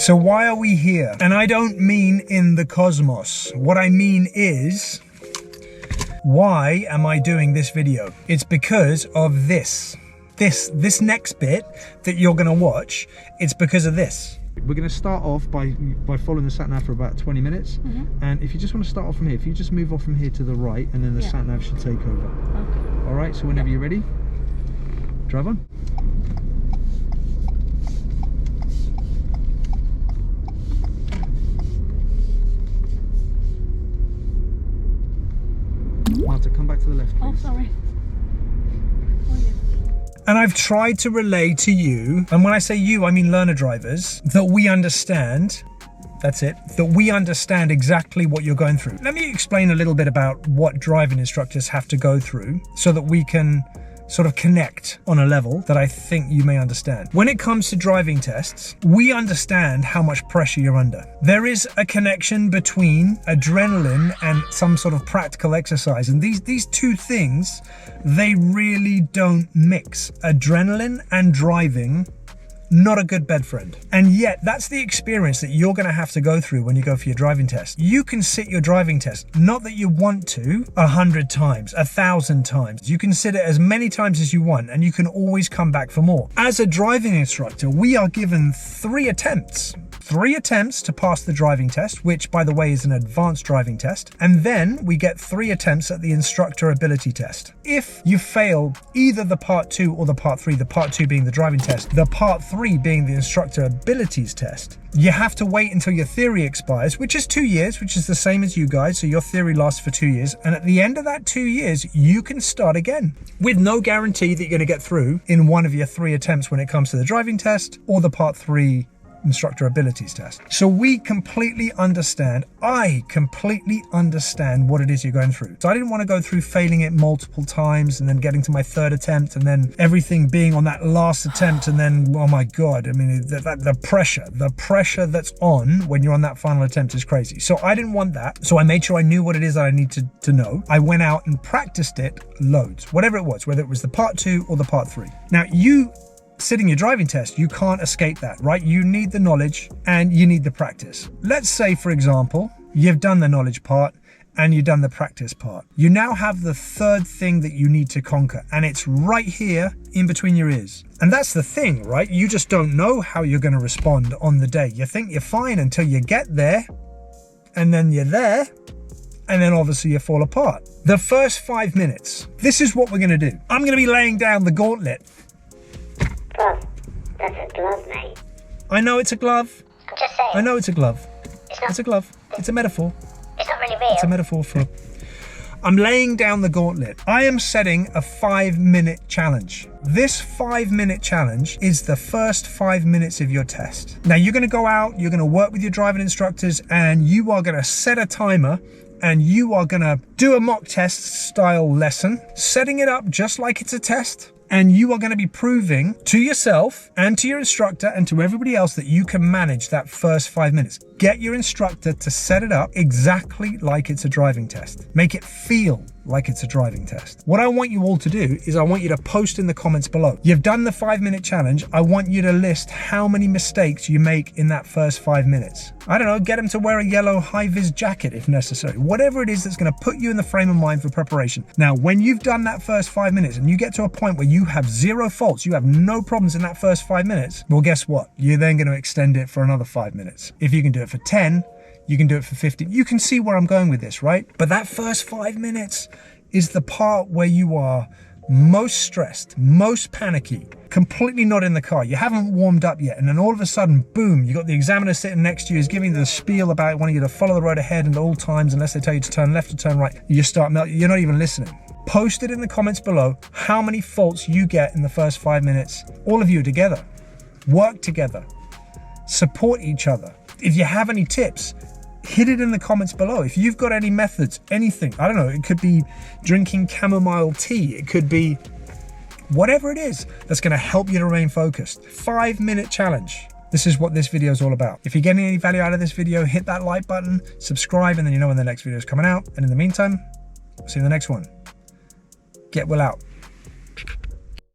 So why are we here? And I don't mean in the cosmos. What I mean is, why am I doing this video? It's because of this next bit that you're gonna watch. It's because of this. We're going to start off by following the sat-nav for about 20 minutes. And if you just want to start off from here, if you just move off from here to the right, and then the sat-nav should take over. Okay. All right, so whenever you're ready, drive on. Marta, come back to the left, please. Oh, sorry. And I've tried to relay to you, and when I say you, I mean learner drivers, that we understand, that's it, that we understand exactly what you're going through. Let me explain a little bit about what driving instructors have to go through so that we can sort of connect on a level that I think you may understand. When it comes to driving tests, we understand how much pressure you're under. There is a connection between adrenaline and some sort of practical exercise, and these two things, they really don't mix. Adrenaline and driving, not a good bed friend. And yet that's the experience that you're going to have to go through when you go for your driving test. You can sit your driving test, not that you want to, 100 times, 1,000 times. You can sit it as many times as you want, and you can always come back for more. As a driving instructor, we are given 3 attempts to pass the driving test, which by the way is an advanced driving test, and then we get 3 attempts at the instructor ability test. If you fail either the part 2 or the part 3, the part 2 being the driving test, the part 3 being the instructor abilities test, you have to wait until your theory expires, which is 2 years, which is the same as you guys, so your theory lasts for 2 years, and at the end of that 2 years you can start again with no guarantee that you're going to get through in one of your 3 attempts when it comes to the driving test or the part 3 instructor abilities test. So we completely understand, I completely understand what it is you're going through. So I didn't want to go through failing it multiple times and then getting to my 3rd attempt and then everything being on that last attempt, and then, oh my God, I mean, the pressure that's on when you're on that final attempt is crazy. So I didn't want that. So I made sure I knew what it is that I needed to know. I went out and practiced it loads, whatever it was, whether it was the part 2 or the part 3. Now you sitting your driving test, you can't escape that, right? You need the knowledge and you need the practice. Let's say, for example, you've done the knowledge part and you've done the practice part. You now have the 3rd thing that you need to conquer, and it's right here in between your ears. And that's the thing, right? You just don't know how you're going to respond on the day. You think you're fine until you get there, and then you're there, and then obviously you fall apart. The first 5 minutes, this is what we're going to do. I'm going to be laying down the gauntlet. Glove. That's a glove, mate. I know it's a glove. I'm just saying. I know it's a glove. It's a glove. It's a metaphor. It's not really real. It's a metaphor for... I'm laying down the gauntlet. I am setting a 5-minute challenge. This 5-minute challenge is the first 5 minutes of your test. Now you're going to go out, you're going to work with your driving instructors, and you are going to set a timer, and you are going to do a mock test style lesson, setting it up just like it's a test. And you are going to be proving to yourself and to your instructor and to everybody else that you can manage that first 5 minutes. Get your instructor to set it up exactly like it's a driving test. Make it feel like it's a driving test. What I want you all to do is I want you to post in the comments below. You've done the 5-minute challenge. I want you to list how many mistakes you make in that first 5 minutes. I don't know, get them to wear a yellow high-vis jacket if necessary. Whatever it is that's going to put you in the frame of mind for preparation. Now, when you've done that first 5 minutes and you get to a point where you have 0 faults, you have no problems in that first 5 minutes, well, guess what? You're then going to extend it for another 5 minutes. If you can do it for 10, you can do it for 15. You can see where I'm going with this, right? But that first 5 minutes is the part where you are most stressed, most panicky, completely not in the car. You haven't warmed up yet. And then all of a sudden, boom, you got the examiner sitting next to you, is giving you the spiel about wanting you to follow the road ahead at all times, unless they tell you to turn left or turn right. You start melting. You're not even listening. Post it in the comments below how many faults you get in the first 5 minutes. All of you together. Work together. Support each other. If you have any tips, hit it in the comments below. If you've got any methods, anything, I don't know, it could be drinking chamomile tea, it could be whatever it is that's going to help you to remain focused. 5-minute challenge. This is what this video is all about. If you're getting any value out of this video, hit that like button, subscribe, and then you know when the next video is coming out. And in the meantime, see you in the next one. Get well out.